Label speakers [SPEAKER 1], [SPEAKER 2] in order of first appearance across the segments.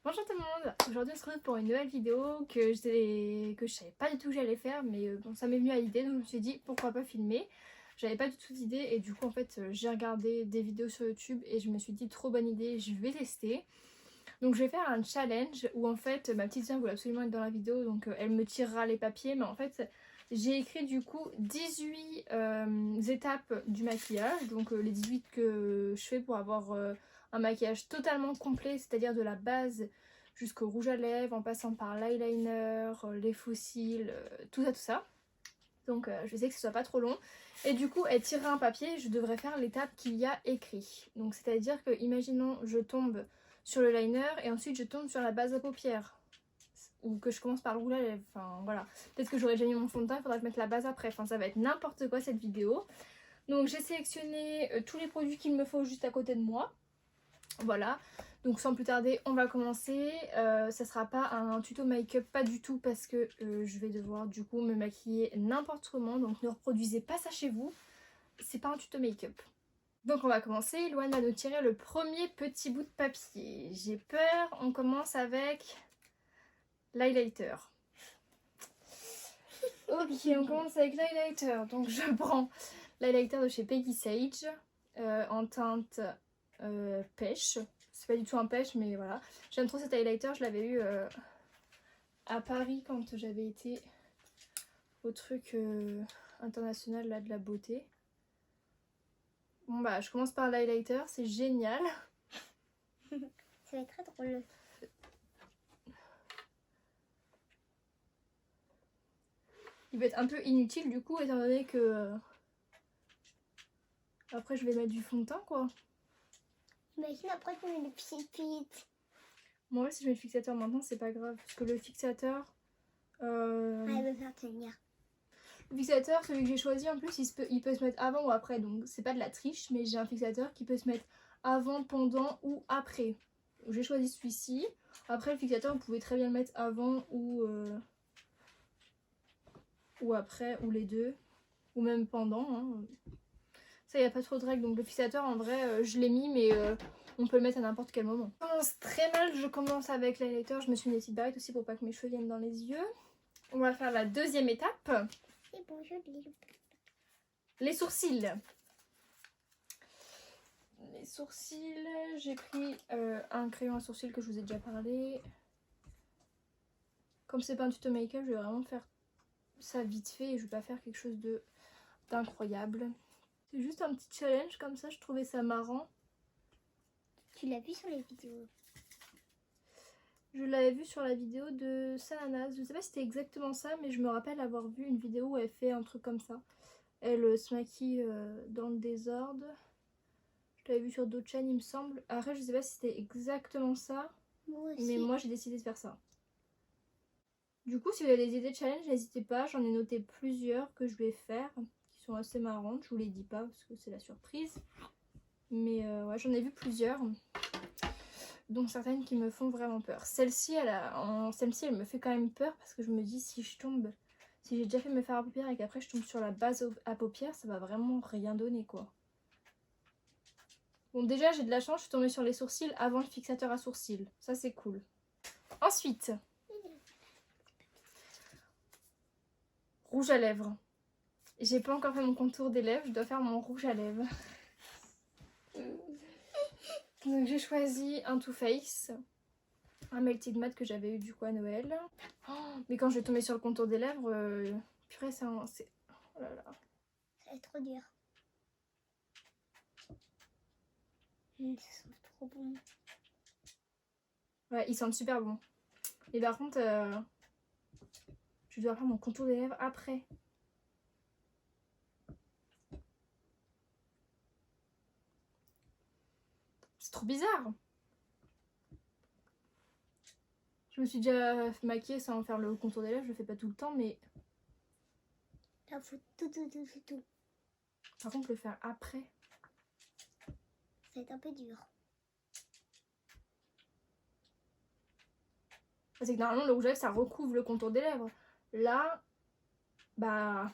[SPEAKER 1] Bonjour tout le monde, aujourd'hui on se retrouve pour une nouvelle vidéo que je savais pas du tout que j'allais faire, mais bon, ça m'est venu à l'idée, donc je me suis dit pourquoi pas filmer. J'avais pas du tout d'idée et du coup en fait j'ai regardé des vidéos sur YouTube et je me suis dit trop bonne idée, je vais tester. Donc je vais faire un challenge où en fait ma petite sœur voulait absolument être dans la vidéo, donc elle me tirera les papiers, mais en fait j'ai écrit du coup 18 étapes du maquillage, donc les 18 que je fais pour avoir un maquillage totalement complet, c'est-à-dire de la base jusqu'au rouge à lèvres, en passant par l'eyeliner, les faux cils, tout ça. Donc je sais que ce soit pas trop long. Et du coup elle tirera un papier et je devrais faire l'étape qu'il y a écrit. Donc c'est-à-dire que imaginons je tombe sur le liner et ensuite je tombe sur la base à paupières. Ou que je commence par le rouge à lèvres, enfin voilà. Peut-être que j'aurais déjà mis mon fond de teint, il faudra que je mette la base après. Enfin ça va être n'importe quoi cette vidéo. Donc j'ai sélectionné tous les produits qu'il me faut juste à côté de moi. Voilà, donc sans plus tarder on va commencer. Ça sera pas un tuto make-up, pas du tout, parce que je vais devoir du coup me maquiller n'importe comment. Donc ne reproduisez pas ça chez vous, c'est pas un tuto make-up. Donc on va commencer, Loane va nous tirer le premier petit bout de papier. J'ai peur, on commence avec l'highlighter. Ok, on commence avec l'highlighter. Donc je prends l'highlighter de chez Peggy Sage en teinte pêche. C'est pas du tout un pêche, mais voilà. J'aime trop cet highlighter, je l'avais eu à Paris quand j'avais été au truc international là, de la beauté. Bon bah je commence par l'highlighter, c'est génial.
[SPEAKER 2] Ça va être très drôle.
[SPEAKER 1] Il va être un peu inutile du coup, étant donné que après je vais mettre du fond de teint quoi.
[SPEAKER 2] Imagine après tu mets le pit.
[SPEAKER 1] Moi si je mets le fixateur maintenant c'est pas grave, parce que le fixateur...
[SPEAKER 2] Elle veut faire tenir.
[SPEAKER 1] Le fixateur, celui que j'ai choisi en plus il peut se mettre avant ou après, donc c'est pas de la triche, mais j'ai un fixateur qui peut se mettre avant, pendant ou après. J'ai choisi celui-ci. Après le fixateur vous pouvez très bien le mettre avant ou après, ou les deux, ou même pendant hein. Ça y a pas trop de règles, donc le fixateur en vrai je l'ai mis, mais on peut le mettre à n'importe quel moment. Je commence très mal, je commence avec l'highlighter, je me suis mis des petites barrettes aussi pour pas que mes cheveux viennent dans les yeux. On va faire la deuxième étape.
[SPEAKER 2] C'est bon, je l'ai.
[SPEAKER 1] Les sourcils. Les sourcils, j'ai pris un crayon à sourcils que je vous ai déjà parlé. Comme c'est pas un tuto make-up, je vais vraiment faire ça vite fait et je vais pas faire quelque chose d'incroyable. C'est juste un petit challenge comme ça, je trouvais ça marrant.
[SPEAKER 2] Tu l'as vu sur les vidéos?
[SPEAKER 1] Je l'avais vu sur la vidéo de Sananas. Je sais pas si c'était exactement ça, mais je me rappelle avoir vu une vidéo où elle fait un truc comme ça. Elle se maquille dans le désordre. Je l'avais vu sur d'autres chaînes, il me semble. Après, je sais pas si c'était exactement ça,
[SPEAKER 2] Moi aussi.
[SPEAKER 1] mais moi j'ai décidé de faire ça. Du coup, si vous avez des idées de challenge, n'hésitez pas. J'en ai noté plusieurs que je vais faire, qui sont assez marrantes. Je vous les dis pas parce que c'est la surprise. Mais ouais, j'en ai vu plusieurs. Donc certaines qui me font vraiment peur. Celle-ci, elle me fait quand même peur parce que je me dis si j'ai déjà fait me faire à paupières et qu'après je tombe sur la base à paupières, ça va vraiment rien donner quoi. Bon déjà j'ai de la chance, je suis tombée sur les sourcils avant le fixateur à sourcils. Ça c'est cool. Ensuite, rouge à lèvres. J'ai pas encore fait mon contour des lèvres, je dois faire mon rouge à lèvres. Donc j'ai choisi un Too Faced, un Melted Matte que j'avais eu du coup à Noël. Oh, mais quand je vais tomber sur le contour des lèvres, purée c'est... Oh là là.
[SPEAKER 2] Ça va être trop dur. Ça sent trop bon.
[SPEAKER 1] Ouais, ils sentent super bon. Et par contre, je dois faire mon contour des lèvres après. C'est trop bizarre. Je me suis déjà maquillée sans faire le contour des lèvres, je le fais pas tout le temps, mais
[SPEAKER 2] Là, faut tout.
[SPEAKER 1] par contre le faire après.
[SPEAKER 2] Ça va être un peu dur.
[SPEAKER 1] C'est que normalement le rouge à lèvres ça recouvre le contour des lèvres. Là, bah,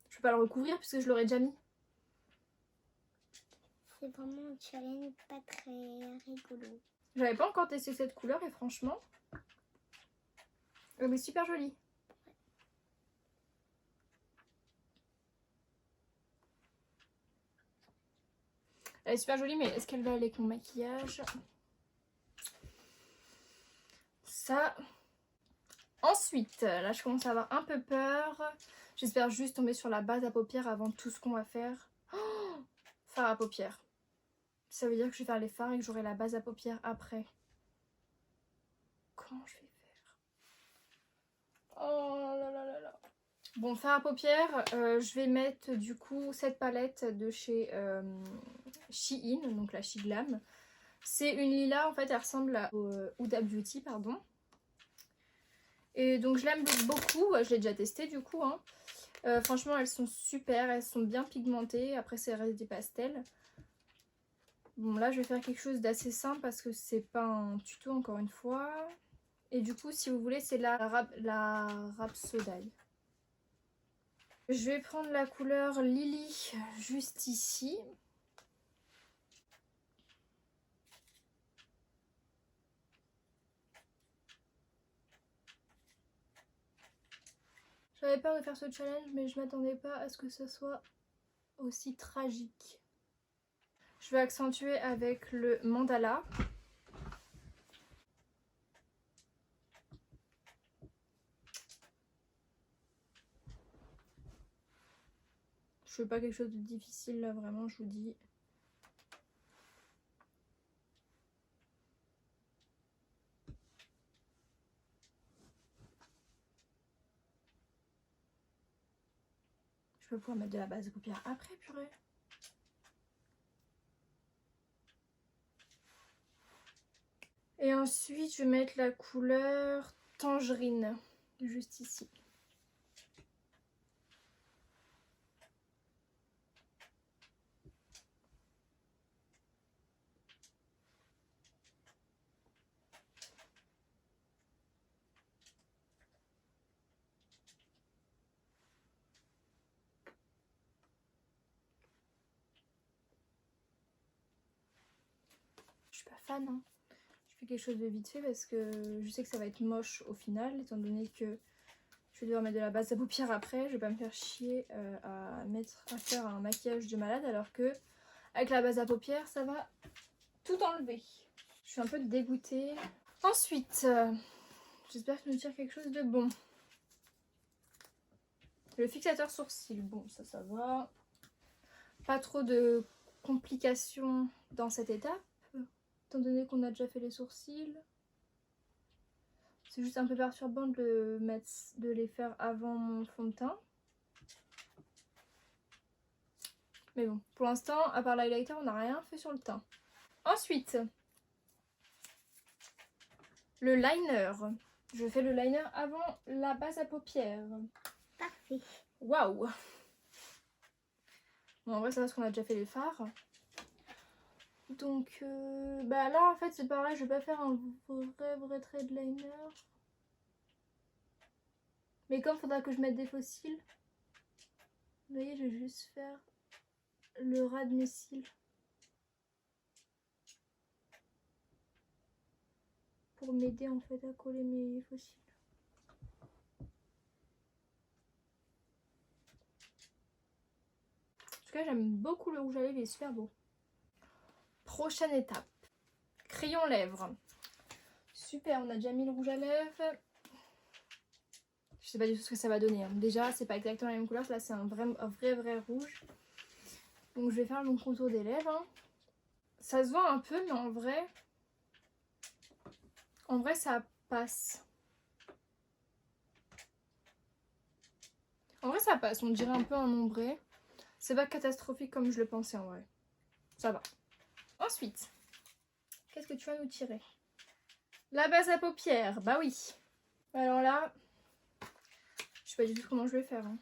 [SPEAKER 1] je peux pas le recouvrir puisque je l'aurais déjà mis.
[SPEAKER 2] C'est vraiment un challenge pas très rigolo.
[SPEAKER 1] J'avais pas encore testé cette couleur et franchement, elle est super jolie. Elle est super jolie, mais est-ce qu'elle va aller avec mon maquillage? Ça. Ensuite, là je commence à avoir un peu peur. J'espère juste tomber sur la base à paupières avant tout ce qu'on va faire. Oh, fard à paupières. Ça veut dire que je vais faire les fards et que j'aurai la base à paupières après. Comment je vais faire? Oh là là là là. Bon, fard à paupières, je vais mettre du coup cette palette de chez Shein, donc la She Glam. C'est une lilas, en fait, elle ressemble à Huda Beauty, pardon. Et donc je l'aime beaucoup, je l'ai déjà testé du coup. Hein. Franchement, elles sont super, elles sont bien pigmentées. Après, c'est reste des pastels. Bon, là, je vais faire quelque chose d'assez simple parce que c'est pas un tuto, encore une fois. Et du coup, si vous voulez, c'est la Rhapsody. Je vais prendre la couleur Lily juste ici. J'avais peur de faire ce challenge, mais je m'attendais pas à ce que ce soit aussi tragique. Je vais accentuer avec le mandala. Je fais pas quelque chose de difficile là, vraiment, je vous dis. Je vais pouvoir mettre de la base de paupières après, purée. Et ensuite, je vais mettre la couleur tangerine, juste ici. Je suis pas fan, hein. Je fais quelque chose de vite fait parce que je sais que ça va être moche au final, étant donné que je vais devoir mettre de la base à paupières après. Je vais pas me faire chier à faire un maquillage de malade, alors que avec la base à paupières, ça va tout enlever. Je suis un peu dégoûtée. Ensuite, j'espère que je me tire quelque chose de bon. Le fixateur sourcil, bon ça va. Pas trop de complications dans cette étape, étant donné qu'on a déjà fait les sourcils. C'est juste un peu perturbant de les faire avant mon fond de teint. Mais bon, pour l'instant, à part l'highlighter, on n'a rien fait sur le teint. Ensuite, le liner. Je fais le liner avant la base à paupières.
[SPEAKER 2] Parfait.
[SPEAKER 1] Waouh! Bon, en vrai, ça va parce qu'on a déjà fait les fards. Donc, bah là, en fait, c'est pareil, je vais pas faire un vrai trait de liner. Mais comme il faudra que je mette des faux cils, vous voyez, je vais juste faire le ras de mes cils. Pour m'aider en fait à coller mes faux cils. En tout cas, j'aime beaucoup le rouge à lèvres, il est super beau. Prochaine étape, crayon lèvres. Super, on a déjà mis le rouge à lèvres. Je sais pas du tout ce que ça va donner. Hein. Déjà, c'est pas exactement la même couleur, là c'est un vrai rouge. Donc je vais faire mon contour des lèvres. Hein. Ça se voit un peu, mais en vrai ça passe. En vrai ça passe, on dirait un peu un ombré. C'est pas catastrophique comme je le pensais en vrai. Ça va. Ensuite, qu'est-ce que tu vas nous tirer? La base à paupières, bah oui. Alors là, je sais pas du tout comment je vais faire. Hein.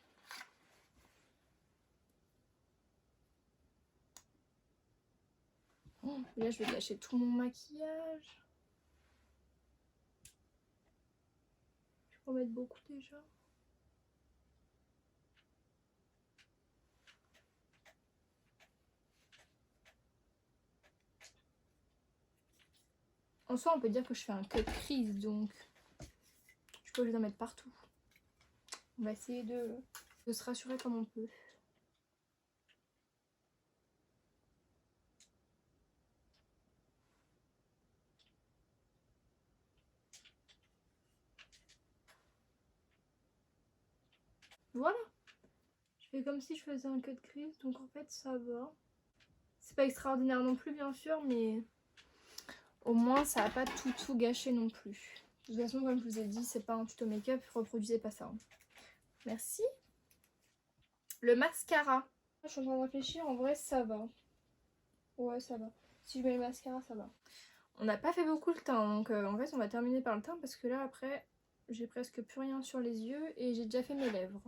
[SPEAKER 1] Oh, là, je vais gâcher tout mon maquillage. Je vais en mettre beaucoup déjà. En soi, on peut dire que je fais un cut crease, donc je suis pas obligée d'en mettre partout. On va essayer de se rassurer comme on peut. Voilà. Je fais comme si je faisais un cut crease, donc en fait ça va. C'est pas extraordinaire non plus bien sûr, mais au moins ça va pas tout gâché non plus. De toute façon, comme je vous ai dit, c'est pas un tuto make-up, reproduisez pas ça. Merci. Le mascara. Je suis en train de réfléchir, en vrai ça va. Ouais, ça va. Si je mets le mascara, ça va. On n'a pas fait beaucoup le teint, donc en fait on va terminer par le teint parce que là après j'ai presque plus rien sur les yeux et j'ai déjà fait mes lèvres.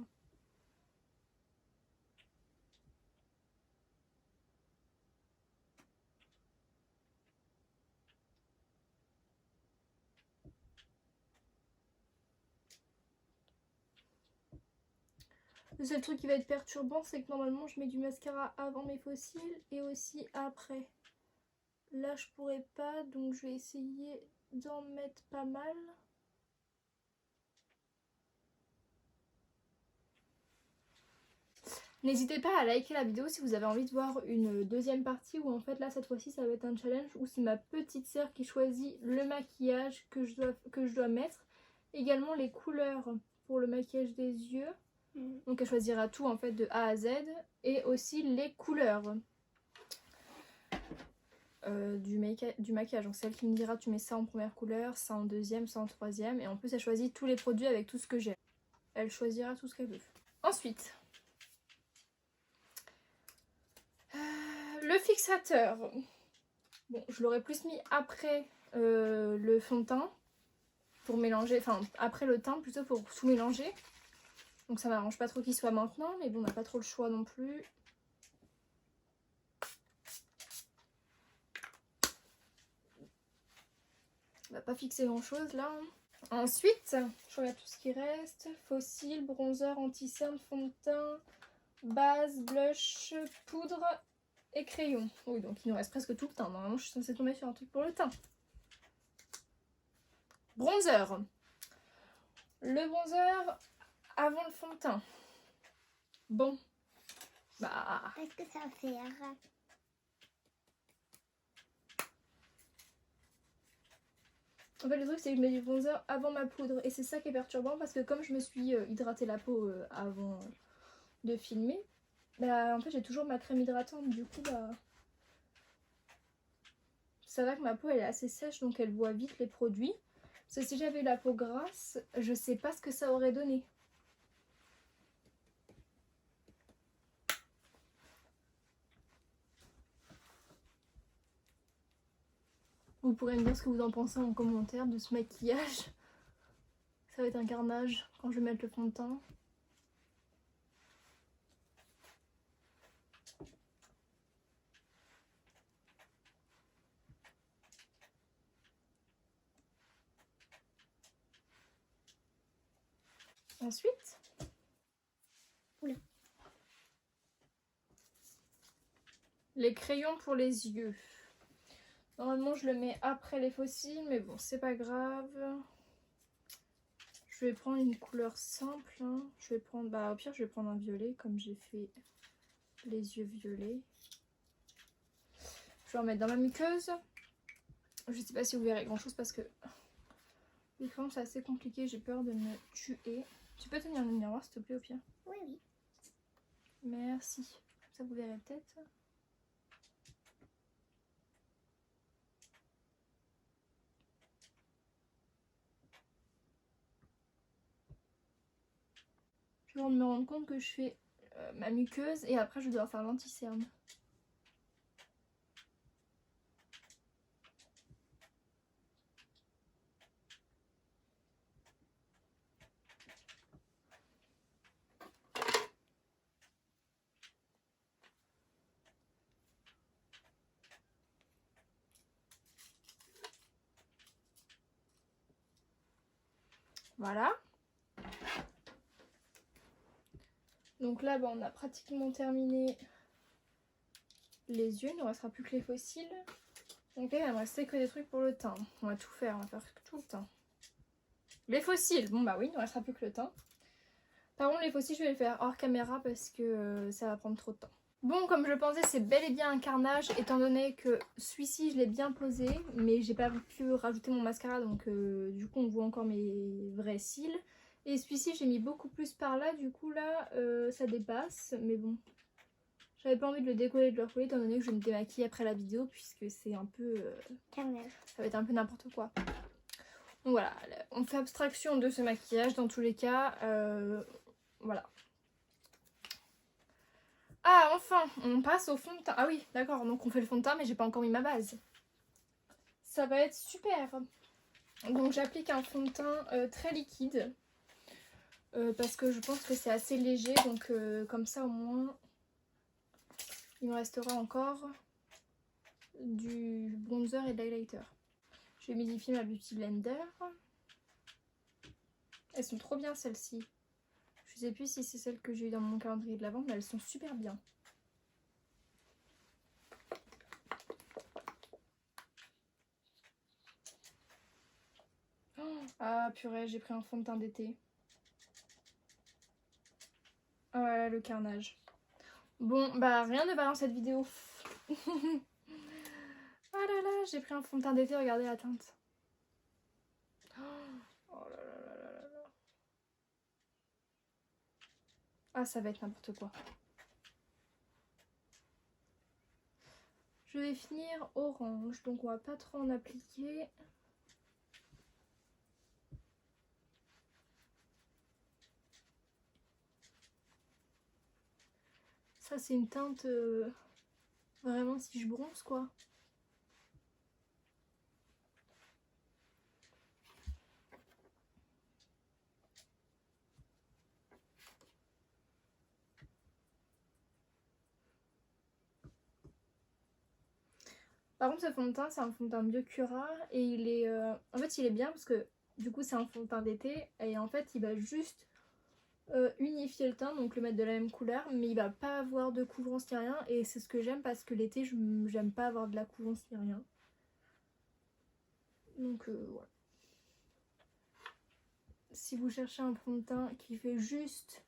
[SPEAKER 1] Le seul truc qui va être perturbant, c'est que normalement je mets du mascara avant mes faux cils et aussi après. Là je pourrais pas, donc je vais essayer d'en mettre pas mal. N'hésitez pas à liker la vidéo si vous avez envie de voir une deuxième partie où en fait là cette fois-ci ça va être un challenge où c'est ma petite sœur qui choisit le maquillage que je dois mettre. Également les couleurs pour le maquillage des yeux. Donc elle choisira tout en fait de A à Z et aussi les couleurs du maquillage. Donc c'est elle qui me dira tu mets ça en première couleur, ça en deuxième, ça en troisième. Et en plus elle choisit tous les produits avec tout ce que j'ai. Elle choisira tout ce qu'elle veut. Ensuite, le fixateur. Bon, je l'aurais plus mis après le fond de teint pour mélanger, enfin après le teint plutôt pour tout mélanger. Donc ça m'arrange pas trop qu'il soit maintenant, mais bon, on n'a pas trop le choix non plus. On va pas fixer grand chose là. Ensuite, je regarde tout ce qui reste. Faux cils, bronzer, anti-cerne, fond de teint, base, blush, poudre et crayon. Oui, donc il nous reste presque tout le teint. Normalement, je suis censée tomber sur un truc pour le teint. Bronzer. Le bronzer avant le fond de teint. Bon. Bah.
[SPEAKER 2] Qu'est-ce que ça va faire?
[SPEAKER 1] En fait, le truc, c'est que je mets du bronzer avant ma poudre. Et c'est ça qui est perturbant parce que comme je me suis hydraté la peau avant de filmer, bah en fait, j'ai toujours ma crème hydratante. Du coup, bah. Ça va que ma peau, elle est assez sèche, donc elle voit vite les produits. Parce que si j'avais la peau grasse, je sais pas ce que ça aurait donné. Vous pourrez me dire ce que vous en pensez en commentaire de ce maquillage. Ça va être un carnage quand je vais mettre le fond de teint. Ensuite, les crayons pour les yeux. Normalement, je le mets après les faux cils, mais bon, c'est pas grave. Je vais prendre une couleur simple. Hein. Je vais prendre, bah au pire, je vais prendre un violet, comme j'ai fait les yeux violets. Je vais en mettre dans ma muqueuse. Je sais pas si vous verrez grand chose parce que les crayons c'est assez compliqué, j'ai peur de me tuer. Tu peux tenir le miroir s'il te plaît au pire?
[SPEAKER 2] Oui, oui.
[SPEAKER 1] Merci. Ça vous verrez peut-être. Je viens de me rendre compte que je fais ma muqueuse et après je dois faire l'anti-cerne. Voilà. Donc là, bah, on a pratiquement terminé les yeux. Il ne restera plus que les faux cils. Ok, il va me rester que des trucs pour le teint. On va tout faire, on va faire tout le teint. Les fossiles, bon bah oui, il ne restera plus que le teint. Par contre, les fossiles, je vais les faire hors caméra parce que ça va prendre trop de temps. Bon, comme je le pensais, c'est bel et bien un carnage, étant donné que celui-ci, je l'ai bien posé, mais j'ai pas pu rajouter mon mascara, donc du coup, on voit encore mes vrais cils. Et celui-ci, j'ai mis beaucoup plus par là, du coup, là, ça dépasse, mais bon. J'avais pas envie de le décoller, de le recoller, étant donné que je me démaquille après la vidéo, puisque c'est un peu...
[SPEAKER 2] Carnage.
[SPEAKER 1] ça va être un peu n'importe quoi. Donc voilà, on fait abstraction de ce maquillage, dans tous les cas, voilà. Ah, enfin, on passe au fond de teint. Ah oui, d'accord, donc on fait le fond de teint, mais j'ai pas encore mis ma base. Ça va être super. Donc j'applique un fond de teint très liquide. Parce que je pense que c'est assez léger, donc comme ça au moins, il me restera encore du bronzer et de l'highlighter. Je vais humidifier ma Beauty Blender. Elles sont trop bien celles-ci. Je sais plus si c'est celles que j'ai eu dans mon calendrier de l'Avent, mais elles sont super bien. Ah purée, j'ai pris un fond de teint d'été. Ah voilà, le carnage. Bon, bah rien ne va dans cette vidéo. Ah là là, j'ai pris un fond de teint d'été, regardez la teinte. Oh là là là là là là. Ah, ça va être n'importe quoi. Je vais finir orange, donc on va pas trop en appliquer. Ça c'est une teinte vraiment si je bronze quoi. Par contre ce fond de teint c'est un fond de teint Biocura et il est en fait il est bien parce que du coup c'est un fond de teint d'été et en fait il va juste unifier le teint, donc le mettre de la même couleur, mais il va pas avoir de couvrance ni rien et c'est ce que j'aime parce que l'été j'aime pas avoir de la couvrance ni rien. Donc voilà. Si vous cherchez un fond de teint qui fait juste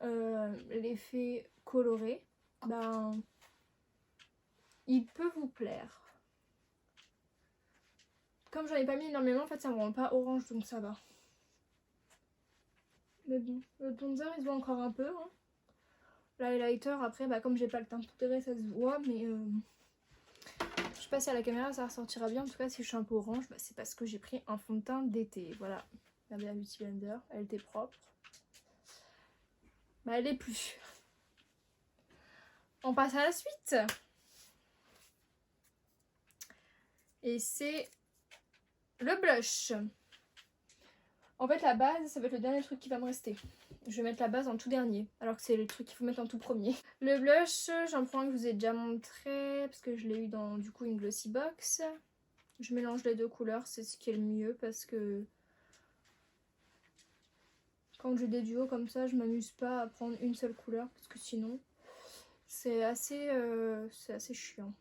[SPEAKER 1] l'effet coloré, ben il peut vous plaire. Comme j'en ai pas mis énormément, en fait ça me rend pas orange donc ça va. Mais bon, le bronzer il se voit encore un peu. Hein. L'highlighter après, bah, comme j'ai pas le teint poudré ça se voit, mais je sais pas si à la caméra ça ressortira bien. En tout cas si je suis un peu orange, bah, c'est parce que j'ai pris un fond de teint d'été. Voilà, regardez la Beauty Blender, elle était propre. Bah elle est plus. On passe à la suite. Et c'est le blush. En fait la base ça va être le dernier truc qui va me rester. Je vais mettre la base en tout dernier, alors que c'est le truc qu'il faut mettre en tout premier. Le blush, j'en prends un que je vous ai déjà montré, parce que je l'ai eu dans du coup une glossy box. Je mélange les deux couleurs, c'est ce qui est le mieux, parce que quand j'ai des duos comme ça, je m'amuse pas à prendre une seule couleur, parce que sinon c'est assez chiant.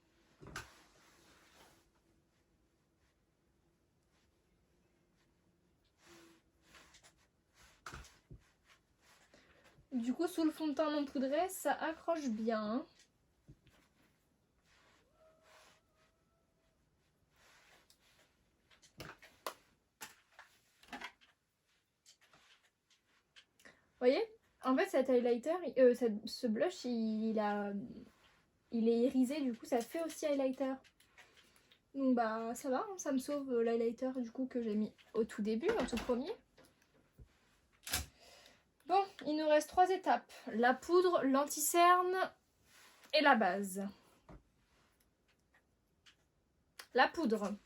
[SPEAKER 1] Du coup, sous le fond de teint non poudré, ça accroche bien. Vous voyez? En fait, cet highlighter, ce blush, il est irisé, du coup, ça fait aussi highlighter. Donc bah ça va, hein, ça me sauve l'highlighter du coup que j'ai mis au tout début, en tout premier. Bon, il nous reste 3 étapes. La poudre, l'anti-cerne et la base. La poudre.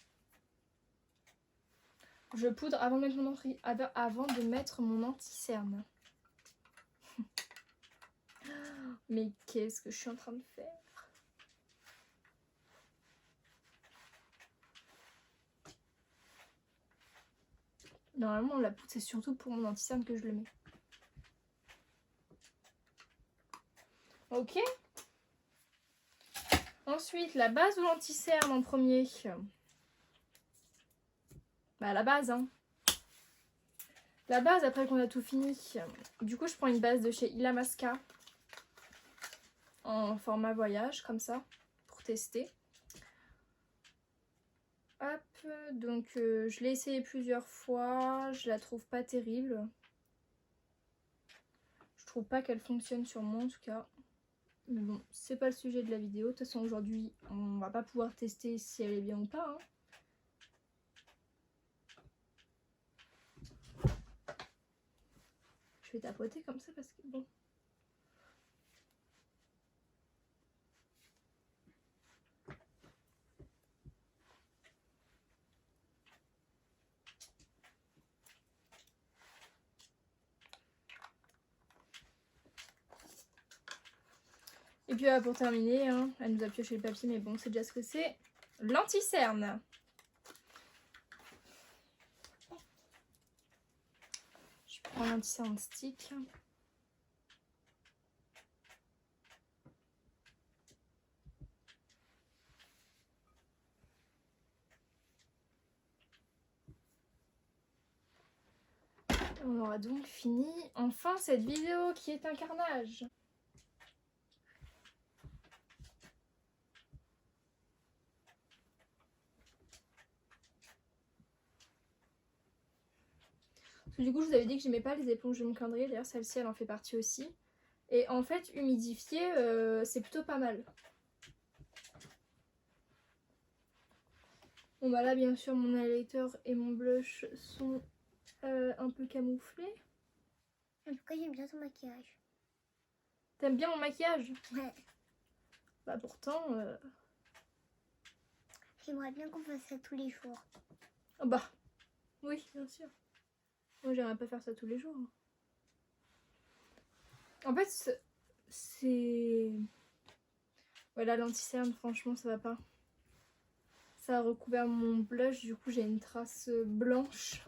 [SPEAKER 1] Je poudre avant de mettre mon anti-cerne. Mais qu'est-ce que je suis en train de faire? Normalement la poudre c'est surtout pour mon anti-cerne que je le mets. Ok. Ensuite, la base ou l'anti-cerne en premier? Bah la base, hein. La base après qu'on a tout fini. Du coup, je prends une base de chez Illamasqua en format voyage, comme ça, pour tester. Hop, donc je l'ai essayé plusieurs fois, je la trouve pas terrible. Je trouve pas qu'elle fonctionne sur moi en tout cas. Mais bon, c'est pas le sujet de la vidéo. De toute façon, aujourd'hui, on va pas pouvoir tester si elle est bien ou pas, hein. Je vais tapoter comme ça parce que bon. Et puis pour terminer, hein, elle nous a pioché le papier, mais bon, c'est déjà ce que c'est. L'anti-cerne. Je prends l'anti-cerne stick. On aura donc fini enfin cette vidéo qui est un carnage. Du coup, je vous avais dit que j'aimais pas les éponges de mon calendrier. D'ailleurs, celle-ci, elle en fait partie aussi. Et en fait, humidifier, c'est plutôt pas mal. Bon, bah là, bien sûr, mon highlighter et mon blush sont un peu camouflés.
[SPEAKER 2] En tout cas, j'aime bien ton maquillage.
[SPEAKER 1] T'aimes bien mon maquillage?
[SPEAKER 2] Ouais.
[SPEAKER 1] Bah pourtant...
[SPEAKER 2] J'aimerais bien qu'on fasse ça tous les jours.
[SPEAKER 1] Oh bah, oui, bien sûr. Moi, j'aimerais pas faire ça tous les jours. En fait, c'est... Voilà, l'anti-cerne, franchement, ça va pas. Ça a recouvert mon blush, du coup, j'ai une trace blanche.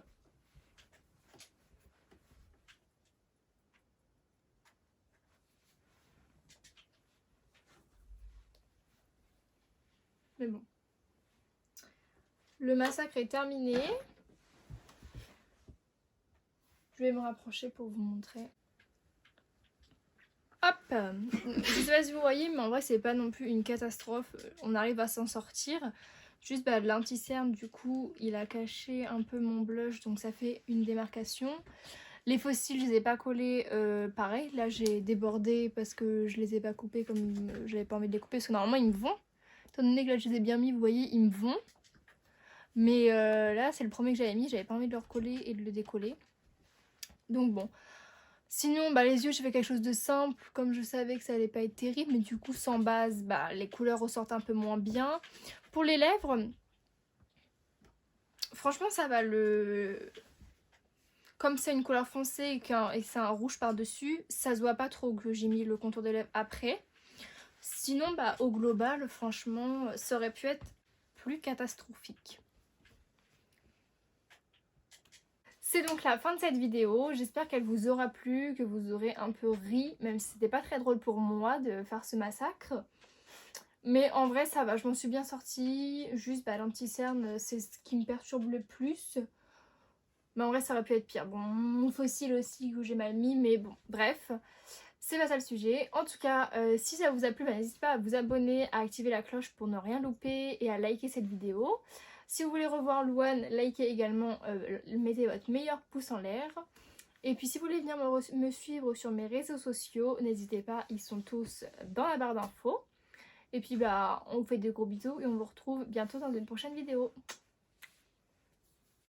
[SPEAKER 1] Mais bon. Le massacre est terminé. Je vais me rapprocher pour vous montrer. Hop! Je sais pas si vous voyez, mais en vrai, c'est pas non plus une catastrophe. On arrive à s'en sortir. Juste l'anti-cerne, du coup, il a caché un peu mon blush, donc ça fait une démarcation. Les fossiles, je les ai pas collés pareil. Là, j'ai débordé parce que je les ai pas coupés comme j'avais pas envie de les couper. Parce que normalement, ils me vont. Étant donné que là, je les ai bien mis, vous voyez, ils me vont. Mais là, c'est le premier que j'avais mis. J'avais pas envie de le recoller et de le décoller. Donc bon. Sinon, les yeux, j'ai fait quelque chose de simple. Comme je savais que ça allait pas être terrible. Mais du coup, sans base, les couleurs ressortent un peu moins bien. Pour les lèvres, franchement, ça va. Comme c'est une couleur foncée et que c'est un rouge par-dessus, ça se voit pas trop que j'ai mis le contour des lèvres après. Sinon, au global, franchement, ça aurait pu être plus catastrophique. C'est donc la fin de cette vidéo. J'espère qu'elle vous aura plu, que vous aurez un peu ri, même si c'était pas très drôle pour moi de faire ce massacre. Mais en vrai, ça va, je m'en suis bien sortie. Juste, l'anti-cerne, c'est ce qui me perturbe le plus. Mais en vrai, ça aurait pu être pire. Bon, mon fossile aussi que j'ai mal mis, mais bon, bref. C'est pas ça le sujet. En tout cas, si ça vous a plu, n'hésitez pas à vous abonner, à activer la cloche pour ne rien louper et à liker cette vidéo. Si vous voulez revoir Louane, likez également, mettez votre meilleur pouce en l'air. Et puis si vous voulez venir me suivre sur mes réseaux sociaux, n'hésitez pas, ils sont tous dans la barre d'infos. Et puis on vous fait de gros bisous et on vous retrouve bientôt dans une prochaine vidéo.